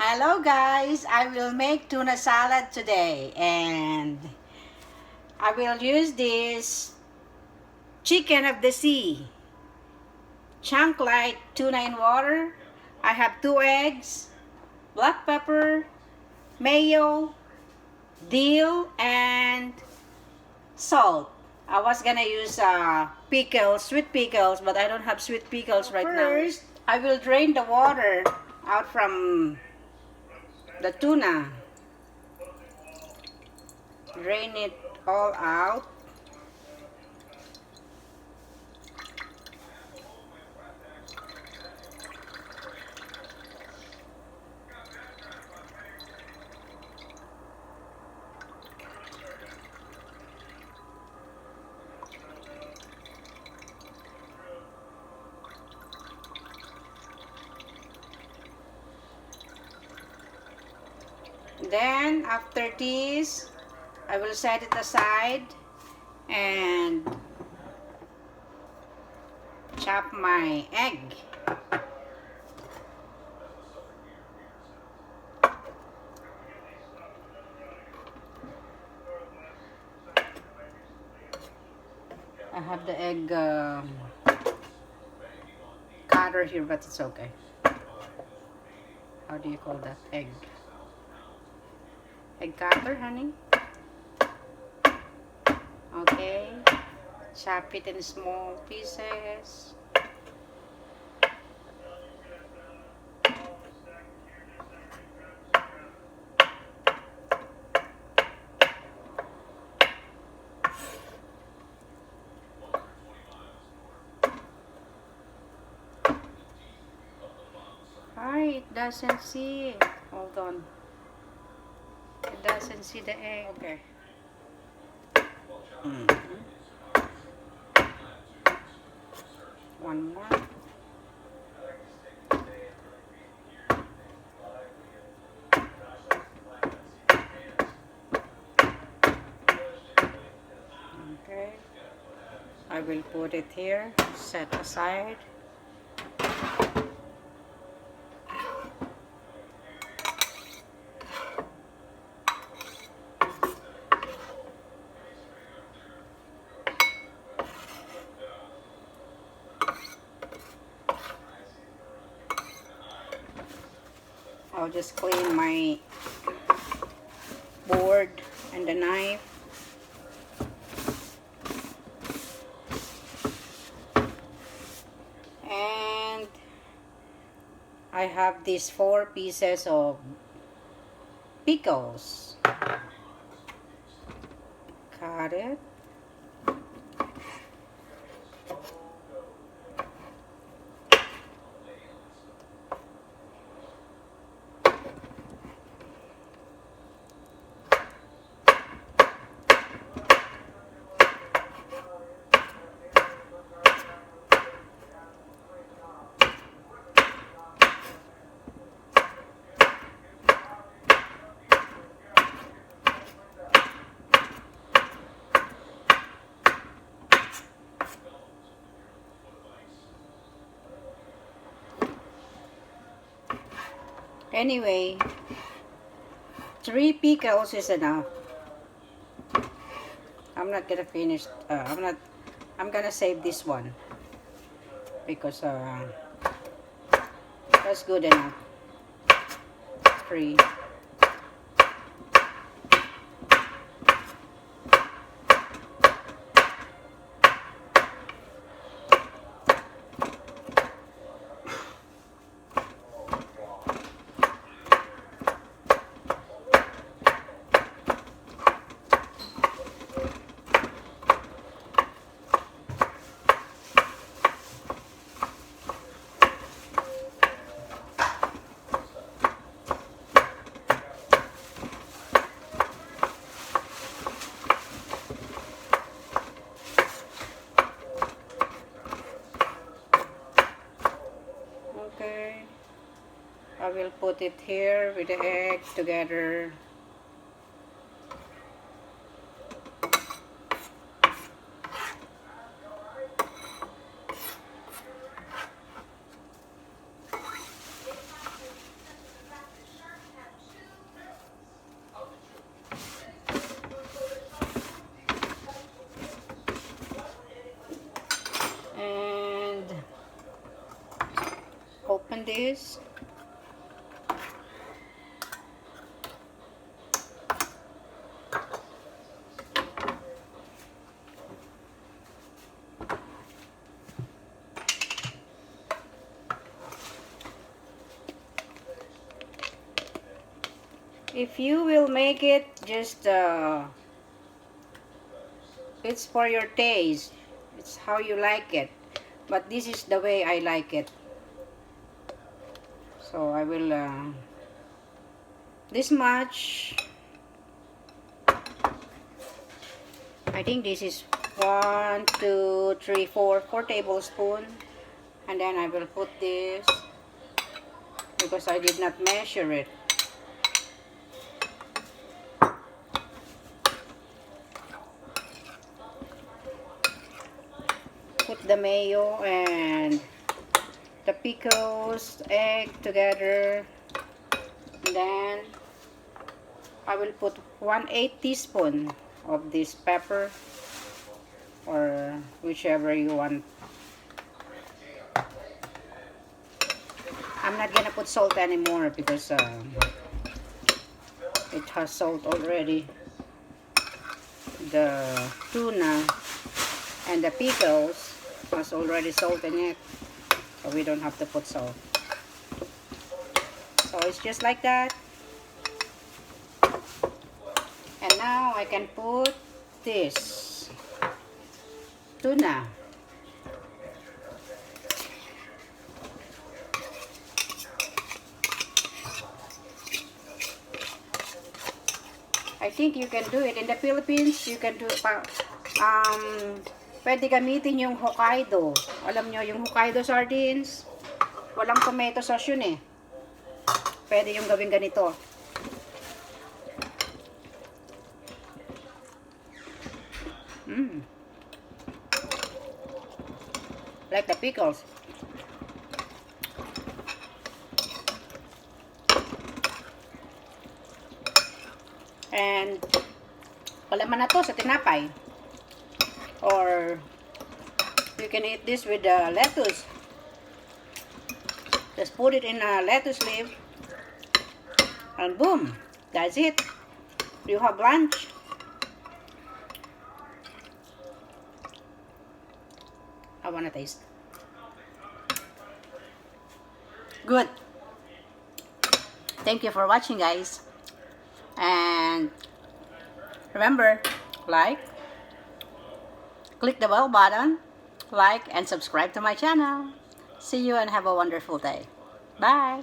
Hello guys, I will make tuna salad today and I will use this chicken of the sea, chunk like tuna in water. I have 2 eggs, black pepper, mayo, dill, and salt. I was gonna use pickles, sweet pickles, but I don't have sweet pickles right now. First, I will drain the water out from the tuna. Drain it all out. Then after this, I will set it aside and chop my egg. I have the egg cutter here, but it's okay. How do you call that? Egg cutter, honey? Okay. Chop it in small pieces. It doesn't see. Hold on. It doesn't see the egg. Okay. One more. Okay. I will put it here, set aside. I'll just clean my board and the knife. And I have these 4 pieces of pickles. Cut it. Anyway, 3 pickles is enough. I'm not gonna finish. I'm gonna save this one because that's good enough. 3. Okay, I will put it here with the egg together. on this. If you will make it, just it's for your taste. It's how you like it. But this is the way I like it. So I will this much. I think this is 1, 2, 3, 4 tablespoons. And then I will put this because I did not measure it. Put the mayo and the pickles, egg together. And then I will put 1/8 teaspoon of this pepper, or whichever you want. I'm not gonna put salt anymore because it has salt already. The tuna and the pickles has already salt in it, so we don't have to put salt. So it's just like that. And now I can put this tuna. I think you can do it in the Philippines. You can do pwede gamitin yung Hokkaido. Alam nyo, yung Hokkaido sardines, walang tomato sauce yun eh. Pwede yung gawin ganito. Like the pickles. And palaman na to sa tinapay. Or you can eat this with lettuce. Just put it in a lettuce leaf. And boom, that's it. You have lunch. I wanna taste. Good. Thank you for watching, guys. And remember, click the bell button, like, and subscribe to my channel. See you and have a wonderful day. Bye.